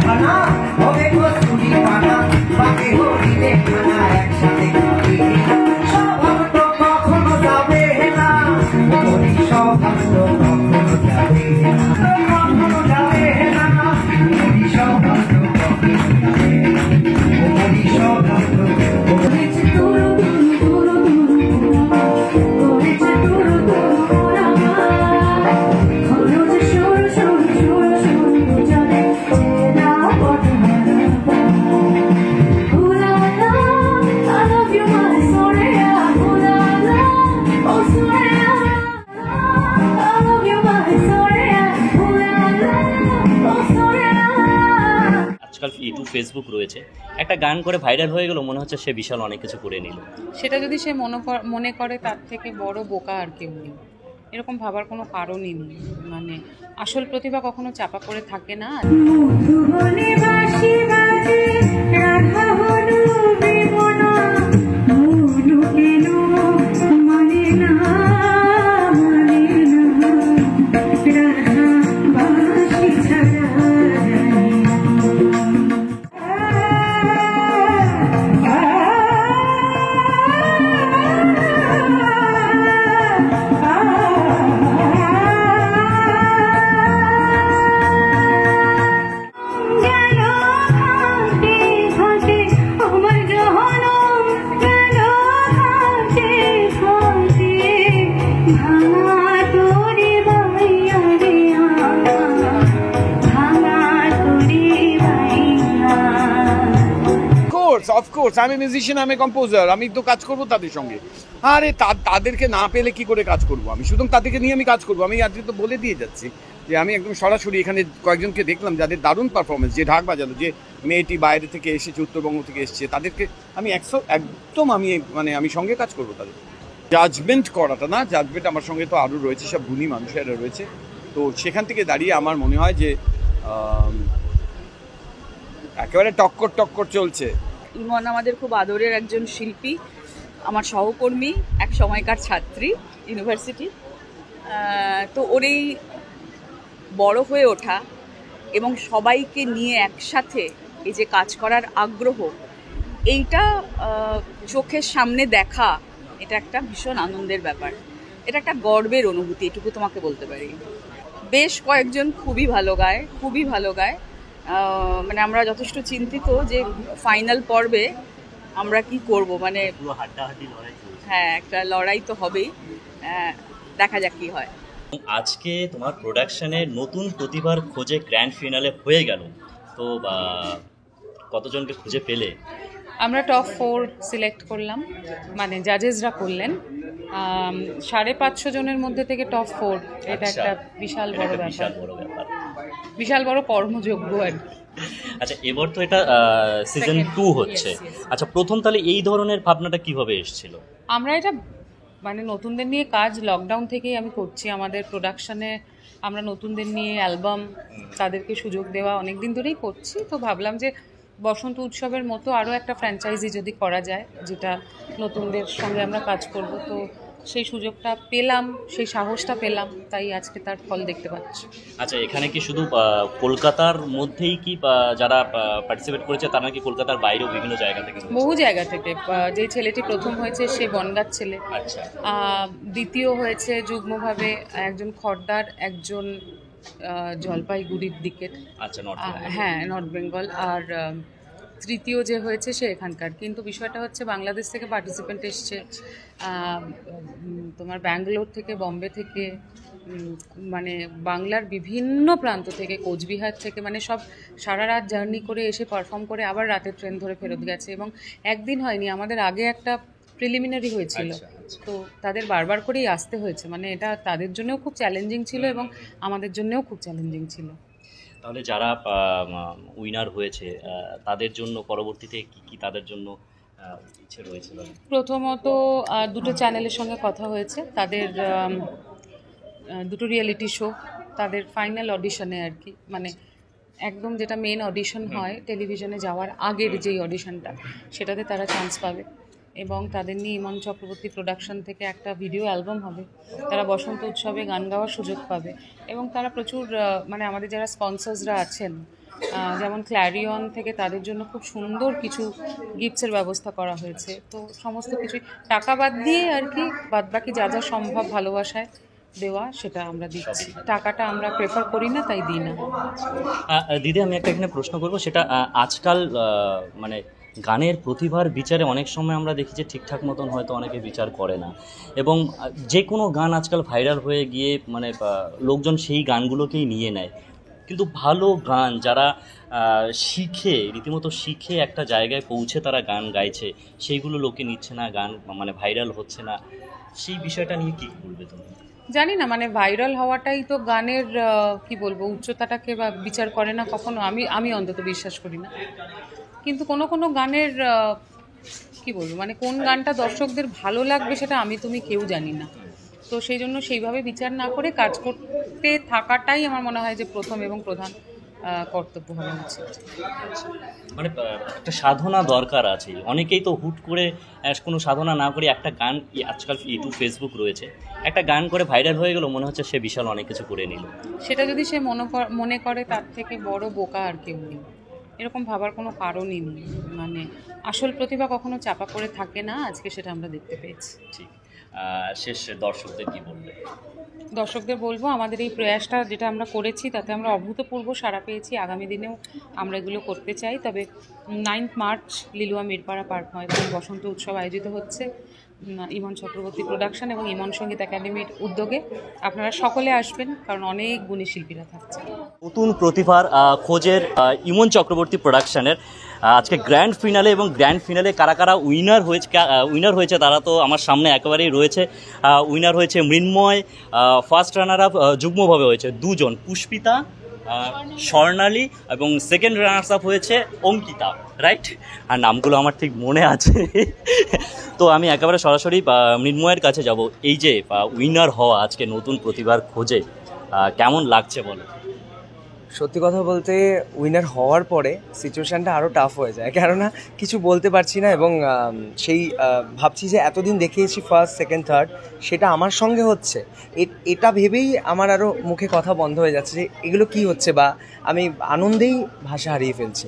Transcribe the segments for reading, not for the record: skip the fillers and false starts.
খানা হবে কস্তুরি পানা বাকি হরিলে খানা একসাথে খাবে স্বভাব তো কখনো যাবে না হরি স্বভাব তো কখনো যাবে না কখনো যাবে না হরি স্বভাব তো কখনো যাবে হরি স্বভাব তো আজকাল ইউটিউব ফেসবুক রয়েছে, একটা গান করে ভাইরাল হয়ে গেল, মনে হচ্ছে সে বিশাল অনেক কিছু করে নিল। সেটা যদি সে মনে করে তার থেকে বড় বোকা আর কেউ নেই, এরকম ভাবার কোনো কারণই নেই। মানে আসল প্রতিভা কখনো চাপা পড়ে থাকে না। অফকোর্স আমি মিউজিশিয়ান, আমি কম্পোজার, আমি তো কাজ করবো তাদের সঙ্গে। আরে তাদেরকে না পেলে কি করে কাজ করব আমি? সুতরাং তাদেরকে নিয়ে আমি কাজ করবো। আমি আজকে তো বলে দিয়ে যাচ্ছি যে আমি একদম সরাসরি এখানে কয়েকজনকে দেখলাম যাদের দারুণ পারফরমেন্স, যে ঢাক বাজালো, যে মেয়েটি বাইরে থেকে এসেছে, উত্তরবঙ্গ থেকে এসেছে, তাদেরকে আমি একদম আমি সঙ্গে কাজ করবো তাদের। জাজমেন্ট করাটা না, জাজমেন্ট আমার সঙ্গে তো আরও রয়েছে, সব গুণী মানুষেরা রয়েছে। তো সেখান থেকে দাঁড়িয়ে আমার মনে হয় যে একেবারে টক্কর চলছে। ইমন আমাদের খুব আদরের একজন শিল্পী, আমার সহকর্মী, এক সময়কার ছাত্রী ইউনিভার্সিটি। তো ওর এই বড় হয়ে ওঠা এবং সবাইকে নিয়ে একসাথে এই যে কাজ করার আগ্রহ, এইটা চোখের সামনে দেখা, এটা একটা ভীষণ আনন্দের ব্যাপার, এটা একটা গর্বের অনুভূতি, এটুকু তোমাকে বলতে পারি। বেশ কয়েকজন খুবই ভালো গায়। মানে আমরা যথেষ্ট চিন্তিত যে ফাইনাল পর্বে আমরা কি করব, মানে হ্যাঁ একটা লড়াই তো হবেই, দেখা যাক কি হয়। আজকে তোমার প্রোডাকশনের নতুন প্রতিভার খোঁজে গ্র্যান্ড ফিনালে হয়ে গেল, তো কতজনকে খুঁজে পেলে? আমরা টপ 4 সিলেক্ট করলাম, মানে জাজেসরা করলেন। 550 জনের মধ্যে থেকে টপ 4, এটা একটা বিশাল বড় ব্যাপার, বিশাল বড় কর্মযোগ্য আর কি। আচ্ছা, এবার তো এটা সিজন 2 হচ্ছে। আচ্ছা, প্রথম তাহলে এই ধরনের ভাবনাটা কিভাবে এসেছিল? আমরা এটা মানে নতুনদের নিয়ে কাজ লকডাউন থেকেই আমি করছি। আমাদের প্রোডাকশনে আমরা নতুনদের নিয়ে অ্যালবাম, তাদেরকে সুযোগ দেওয়া অনেক দিন ধরেই করছি। তো ভাবলাম যে বসন্ত উৎসবের মতো আরও একটা ফ্র্যাঞ্চাইজি যদি করা যায়, যেটা নতুনদের সঙ্গে আমরা কাজ করব, তো সেই সুযোগটা পেলাম, সেই সাহসটা পেলাম, তাই আজকে তার ফল দেখতে পাচ্ছি। আচ্ছা, এখানে কি শুধু কলকাতার মধ্যেই কি যারা পার্টিসিপেট করেছে তারা নাকি কলকাতার বাইরেও বিভিন্ন জায়গা থেকে? বহু জায়গা থেকে। যে ছেলেটি প্রথম হয়েছে সে বনগাঁর ছেলে, আচ্ছা। দ্বিতীয় হয়েছে যুগ্মভাবে একজন খড়দার, একজন জলপাইগুড়ির দিকের, আচ্ছা, হ্যাঁ নর্থ বেঙ্গল, আর তৃতীয় যে হয়েছে সে এখানকার। কিন্তু বিষয়টা হচ্ছে বাংলাদেশ থেকে পার্টিসিপেন্ট এসছে, তোমার ব্যাঙ্গালোর থেকে, বম্বে থেকে, মানে বাংলার বিভিন্ন প্রান্ত থেকে, কোচবিহার থেকে, মানে সব সারা রাত জার্নি করে এসে পারফর্ম করে আবার রাতের ট্রেন ধরে ফেরত গেছে। এবং একদিন হয়নি, আমাদের আগে একটা প্রিলিমিনারি হয়েছিল, তো তাদের বারবার করেই আসতে হয়েছে। মানে এটা তাদের জন্যও খুব চ্যালেঞ্জিং ছিল এবং আমাদের জন্যও খুব চ্যালেঞ্জিং ছিল। তাহলে যারা উইনার হয়েছে তাদের জন্য পরবর্তীতে কি তাদের জন্য ইচ্ছে রয়েছে? প্রথমত দুটো চ্যানেলের সঙ্গে কথা হয়েছে, তাদের দুটো রিয়েলিটি শো, তাদের ফাইনাল অডিশনে আর কি, মানে একদম যেটা মেন অডিশন হয় টেলিভিশনে যাওয়ার আগের যেই অডিশনটা, সেটাতে তারা চান্স পাবে। এবং তাদের নিয়ে ইমন চক্রবর্তী প্রোডাকশন থেকে একটা ভিডিও অ্যালবাম হবে, তারা বসন্ত উৎসবে গান গাওয়ার সুযোগ পাবে। এবং তারা প্রচুর মানে আমাদের যারা স্পন্সর্সরা আছেন যেমন ক্ল্যারিয়ন থেকে তাদের জন্য খুব সুন্দর কিছু গিফটসের ব্যবস্থা করা হয়েছে। তো সমস্ত কিছুই টাকা বাদ দিয়ে আর কি, বাদ বাকি যা যা সম্ভব ভালোবাসায় দেওয়া সেটা আমরা দিচ্ছি। টাকাটা আমরা প্রেফার করি না, তাই দিই না। দিদি, আমি একটা এখানে প্রশ্ন করবো, সেটা আজকাল মানে গানের প্রতিভার বিচারে অনেক সময় আমরা দেখি যে ঠিকঠাক মতন হয়তো অনেকে বিচার করে না, এবং যে কোনো গান আজকাল ভাইরাল হয়ে গিয়ে মানে লোকজন সেই গানগুলোকেই নিয়ে নেয়। কিন্তু ভালো গান যারা শিখে, রীতিমতো শিখে একটা জায়গায় পৌঁছে তারা গান গাইছে, সেইগুলো লোকে নিচ্ছে না, গান মানে ভাইরাল হচ্ছে না, সেই বিষয়টা নিয়ে কী বলবে তুমি? জানি না, মানে ভাইরাল হওয়াটাই তো গানের কি বলবো উচ্চতাটাকে বা বিচার করে না কখনো, আমি অন্তত বিশ্বাস করি না। কিন্তু কোনো কোনো গানের কি বলবো, মানে কোন গানটা দর্শকদের ভালো লাগবে সেটা আমি তুমি কেউ জানি না। তো সেই জন্য সেইভাবে বিচার না করে কাজ করতে থাকাটাই আমার মনে হয় যে প্রথম এবং প্রধান কর্তব্য হওয়া উচিত। মানে একটা সাধনা দরকার আছে। অনেকেই তো হুট করে কোনো সাধনা না করে একটা গান, আজকাল ইউটিউব ফেসবুক রয়েছে, একটা গান করে ভাইরাল হয়ে গেল, মনে হচ্ছে সে বিশাল অনেক কিছু করে নিল। সেটা যদি সে মনে করে তার থেকে বড় বোকা আর কেউ নেই, এরকম ভাবার কোনো কারণই নেই। মানে আসল প্রতিভা কখনো চাপা পড়ে থাকে না, আজকে সেটা আমরা দেখতে পেয়েছি। ঠিক, শেষ দর্শকদের কি বলবে? দর্শকদের বলবো, আমাদের এই প্রয়াসটা যেটা আমরা করেছি তাতে আমরা অভূতপূর্ব সাড়া পেয়েছি। আগামী দিনেও আমরা এগুলো করতে চাই। তবে 9 মার্চ লিলুয়া মিরপাড়া পার্ক ময়দানে বসন্ত উৎসব আয়োজিত হচ্ছে ইমন চক্রবর্তী প্রোডাকশন এবং ইমন সঙ্গীত একাডেমির উদ্যোগে। আপনারা সকলে আসবেন, কারণ অনেক গুণী শিল্পীরা থাকছে। নতুন প্রতিভার খোঁজের ইমন চক্রবর্তী প্রোডাকশনের আজকে গ্র্যান্ড ফিনালে, এবং গ্র্যান্ড ফিনালে কারা কারা উইনার হয়েছে তারা তো আমার সামনে একেবারেই রয়েছে। উইনার হয়েছে মৃন্ময়, ফার্স্ট রানার আপ যুগ্মভাবে হয়েছে দুজন, পুষ্পিতা, স্বর্ণালী, এবং সেকেন্ড রানার্স আপ হয়েছে অঙ্কিতা, রাইট? আর নামগুলো আমার ঠিক মনে আছে। তো আমি একেবারে সরাসরি মৃন্ময়ের কাছে যাব। এই যে উইনার হওয়া আজকে নতুন প্রতিভার খোঁজে, কেমন লাগছে বলো? সত্যি কথা বলতে উইনার হওয়ার পরে সিচুয়েশানটা আরও টাফ হয়ে যায়, কেননা কিছু বলতে পারছি না, এবং সেই ভাবছি যে এতদিন দেখিয়েছি ফার্স্ট সেকেন্ড থার্ড, সেটা আমার সঙ্গে হচ্ছে, এটা ভেবেই আমার আরও মুখে কথা বন্ধ হয়ে যাচ্ছে যে এগুলো কি হচ্ছে, বা আমি আনন্দেই ভাষা হারিয়ে ফেলছি।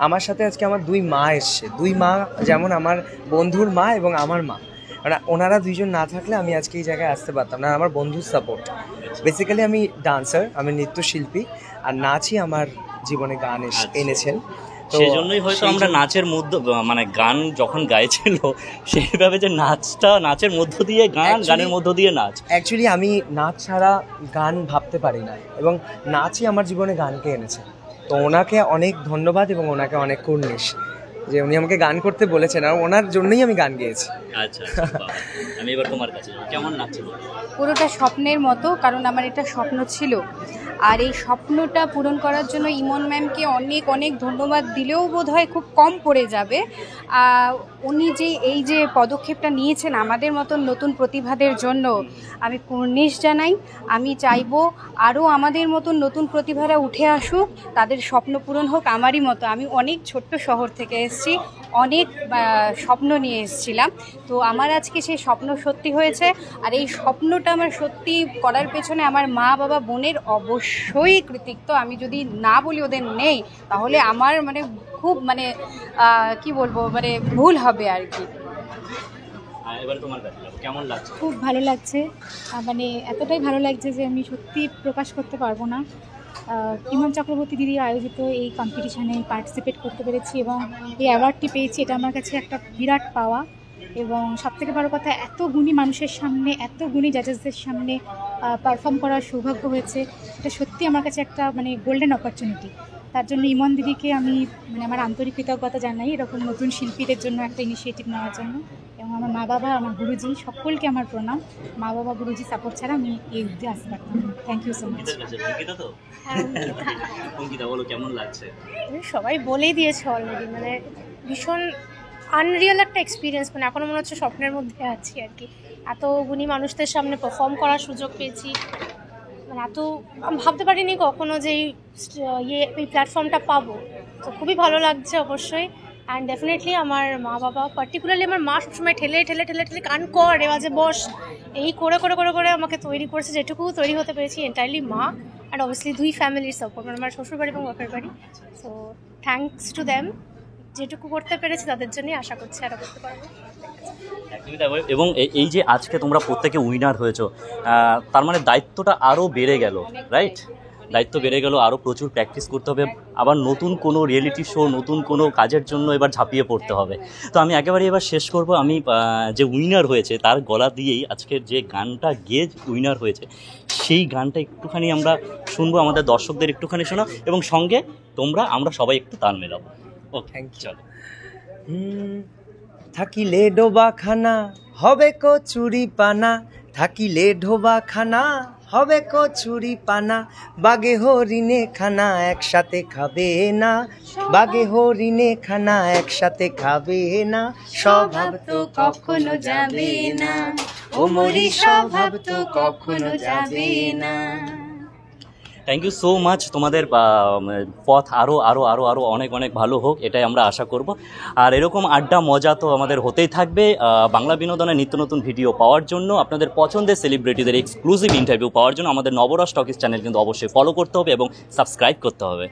আমার সাথে আজকে আমার 2 মা এসছে, 2 মা, যেমন আমার বন্ধুর মা এবং আমার মা, মানে ওনারা দুইজন না থাকলে আমি আজকে এই জায়গায় আসতে পারতাম না। আমার বন্ধুর সাপোর্ট, বেসিক্যালি আমি ডান্সার, আমি নৃত্যশিল্পী, আর নাচই আমার জীবনে গান এনেছেন। সেই জন্যই হয়তো আমরা নাচের মধ্যে, মানে গান যখন গাইছিল সেইভাবে যে নাচের মধ্য দিয়ে গানের মধ্য দিয়ে নাচ। অ্যাকচুয়ালি আমি নাচ ছাড়া গান ভাবতে পারি না, এবং নাচই আমার জীবনে গানকে এনেছে। তো ওনাকে অনেক ধন্যবাদ এবং ওনাকে অনেক কুর্নিশ যে উনি আমাকে গান করতে বলেছেন, আর ওনার জন্যই আমি গান গেয়েছি। আচ্ছা, আমি এবার তোমার কাছে, কেমন লাগছে? পুরোটা স্বপ্নের মতো, কারণ আমার এটা স্বপ্ন ছিল, আর এই স্বপ্নটা পূরণ করার জন্য ইমন ম্যামকে অনেক অনেক ধন্যবাদ দিলেও বোধহয় খুব কম পড়ে যাবে। উনি যে এই যে পদক্ষেপটা নিয়েছেন আমাদের মতন নতুন প্রতিভাদের জন্য, আমি কুর্নিশ জানাই। আমি চাইবো আরও আমাদের মতন নতুন প্রতিভারা উঠে আসুক, তাদের স্বপ্ন পূরণ হোক আমারই মতো। আমি অনেক ছোট্ট শহর থেকে এসেছি, অনেক স্বপ্ন নিয়ে এসেছিলাম, তো আমার আজকে সেই স্বপ্ন সত্যি হয়েছে। আর এই স্বপ্নটা আমার সত্যি করার পেছনে আমার মা বাবা বোনের অবশ্যই কৃতিত্ব। আমি যদি না বলি ওদের নেই, তাহলে আমার মানে খুব মানে কি বলবো, মানে ভুল হবে আর কি। কেমন লাগছে? খুব ভালো লাগছে, মানে এতটাই ভালো লাগছে যে আমি সত্যি প্রকাশ করতে পারবো না। ইমন চক্রবর্তী দিদি আয়োজিত এই কম্পিটিশানে পার্টিসিপেট করতে পেরেছি এবং এই অ্যাওয়ার্ডটি পেয়েছি, এটা আমার কাছে একটা বিরাট পাওয়া। এবং সবথেকে বড় কথা, এত গুণী মানুষের সামনে, এত গুণী জাজেসদের সামনে পারফর্ম করার সৌভাগ্য হয়েছে, এটা সত্যি আমার কাছে একটা মানে গোল্ডেন অপরচুনিটি। তার জন্য ইমন দিদিকে আমি মানে আমার আন্তরিক কৃতজ্ঞতা জানাই, এরকম নতুন শিল্পীদের জন্য একটা ইনিশিয়েটিভ নেওয়ার জন্য। এবং আমার মা বাবা, আমার গুরুজি, সকলকে আমার প্রণাম। মা বাবা গুরুজি সাপোর্ট ছাড়া আমি এই অবধি আসতে পারতাম না। Thank you so much. কেমন লাগছে? সবাই বলেই দিয়েছে অলরেডি, মানে ভীষণ আনরিয়াল একটা এক্সপিরিয়েন্স, মানে এখনও মনে হচ্ছে স্বপ্নের মধ্যে আছি আর কি। এত গুণী মানুষদের সামনে পারফর্ম করার সুযোগ পেয়েছি, মানে এত আমি ভাবতে পারিনি কখনো যে এই প্ল্যাটফর্মটা পাবো। তো খুবই ভালো লাগছে অবশ্যই। অ্যান্ড ডেফিনেটলি আমার মা বাবা, পার্টিকুলারলি আমার মা সবসময় ঠেলে ঠেলে ঠেলে ঠেলে গান কর, রেওয়াজে বস, এই করে করে করে করে আমাকে তৈরি করেছে, যেটুকু তৈরি হতে পেরেছি এন্টায়ারলি মা। আর অবভিয়াসলি দুই ফ্যামিলির সাপোর্ট, মানে আমার শ্বশুরবাড়ি এবং বাপের বাড়ি। সো থ্যাঙ্কস টু দ্যাম, যেটুকু করতে পেরেছি তাদের জন্যই, আশা করছি আরও করতে পারবো। একদমই তাই। এবং এই যে আজকে তোমরা প্রত্যেকে উইনার হয়েছো, তার মানে দায়িত্বটা আরও বেড়ে গেল, রাইট? দায়িত্ব বেড়ে গেল, আরও প্রচুর প্র্যাকটিস করতে হবে, আবার নতুন কোনো রিয়েলিটি শো, নতুন কোনো কাজের জন্য এবার ঝাঁপিয়ে পড়তে হবে। তো আমি একেবারে এবার শেষ করব, আমি যে উইনার হয়েছে তার গলা দিয়েই আজকের যে গানটা গেয়ে উইনার হয়েছে সেই গানটা একটুখানি আমরা শুনবো, আমাদের দর্শকদের একটুখানি শোনাও, এবং সঙ্গে আমরা সবাই একটু তাল মেলাবো। ওকে, থ্যাংক ইউ। চলো। থাকিলে ডোবাখানা হবে কচুরি পানা, থাকিলে ডোবাখানা হবে কচুরি পানা, বাগে হরিণে খানা একসাথে খাবে না, বাগে হরিণে খানা একসাথে খাবে না, স্বভাব তো কখনো যাবে না, ও মরি স্বভাব তো কখনো যাবে না। Thank you so much. তোমাদের পথ আরও আরও আরও আরও অনেক অনেক ভালো হোক, এটাই আমরা আশা করব। আর এরকম আড্ডা মজা তো আমাদের হতেই থাকবে। বাংলা বিনোদনের নিত্য নতুন ভিডিও পাওয়ার জন্য, আপনাদের পছন্দের সেলিব্রিটিদের এক্সক্লুসিভ ইন্টারভিউ পাওয়ার জন্য আমাদের নবরস টকিজ চ্যানেল কিন্তু অবশ্যই ফলো করতে হবে এবং সাবস্ক্রাইব করতে হবে।